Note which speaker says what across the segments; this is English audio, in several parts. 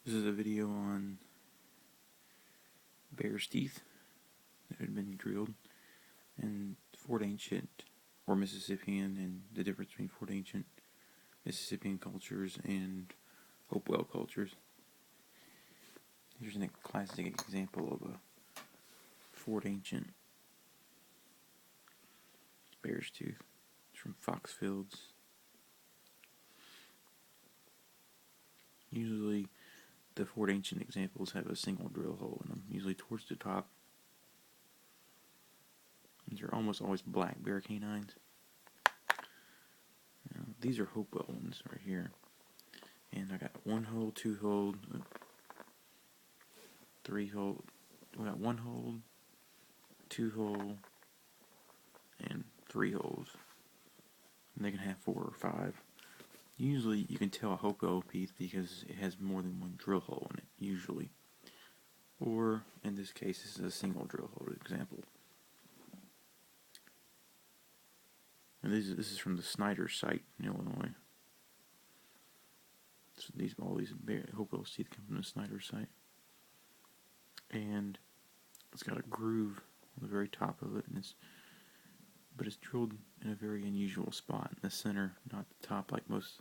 Speaker 1: This is a video on bear's teeth that had been drilled in Fort Ancient or Mississippian, and the difference between Fort Ancient Mississippian cultures and Hopewell cultures. Here's a classic example of a Fort Ancient bear's tooth. It's from Foxfields. Usually the Fort Ancient examples have a single drill hole in them, usually towards the top. These are almost always black bear canines. Now, these are Hopewell ones right here. And I got 1 hole, 2 hole, 3 hole. We got 1 hole, 2 hole, and 3 holes. And they can have 4 or 5. Usually you can tell a Hopewell piece because it has more than 1 drill hole in it, usually. Or, in this case, this is a single drill hole example. And this is from the Snyder site in Illinois. So all these Hopewell teeth come from the Snyder site. And it's got a groove on the very top of it, but it's drilled in a very unusual spot in the center, not the top like most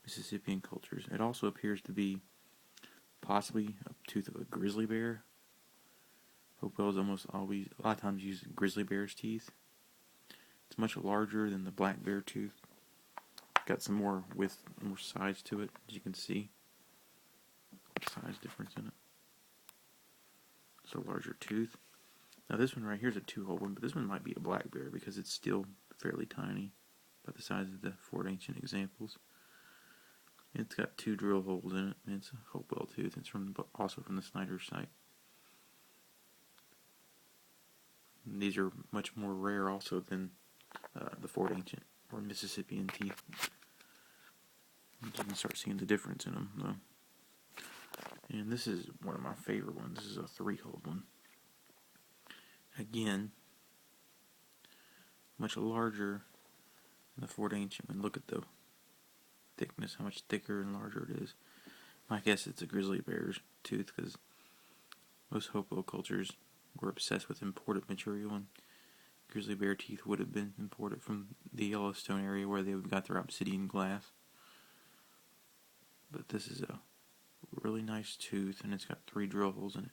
Speaker 1: Mississippian cultures. It also appears to be possibly a tooth of a grizzly bear. Hopewell is almost always, a lot of times, use grizzly bear's teeth. It's much larger than the black bear tooth. Got some more width, more size to it, as you can see. Size difference in it. It's a larger tooth. Now this one right here is a 2-hole one, but this one might be a black bear because it's still fairly tiny, about the size of the Fort Ancient examples. It's got 2 drill holes in it, and it's a Hopewell tooth. It's also from the Snyder site. And these are much more rare also than the Fort Ancient or Mississippian teeth. You can start seeing the difference in them, though. And this is one of my favorite ones. This is a 3-hole one. Again, much larger than the Fort Ancient one. Look at the thickness, how much thicker and larger it is. I guess it's a grizzly bear's tooth because most Hopewell cultures were obsessed with imported material, and grizzly bear teeth would have been imported from the Yellowstone area where they got their obsidian glass. But this is a really nice tooth, and it's got 3 drill holes in it.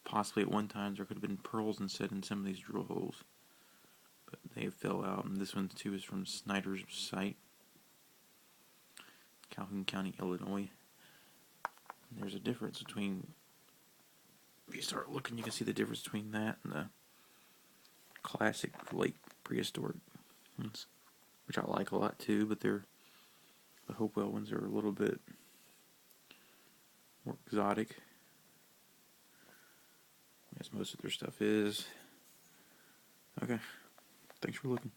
Speaker 1: Possibly at one time there could have been pearls instead in some of these drill holes, but they fell out. And this one too is from Snyder's site, Calhoun County, Illinois. And there's a difference between, if you start looking, you can see the difference between that and the classic late prehistoric ones, which I like a lot too, but the Hopewell ones are a little bit more exotic, as most of their stuff is. Okay, thanks for looking.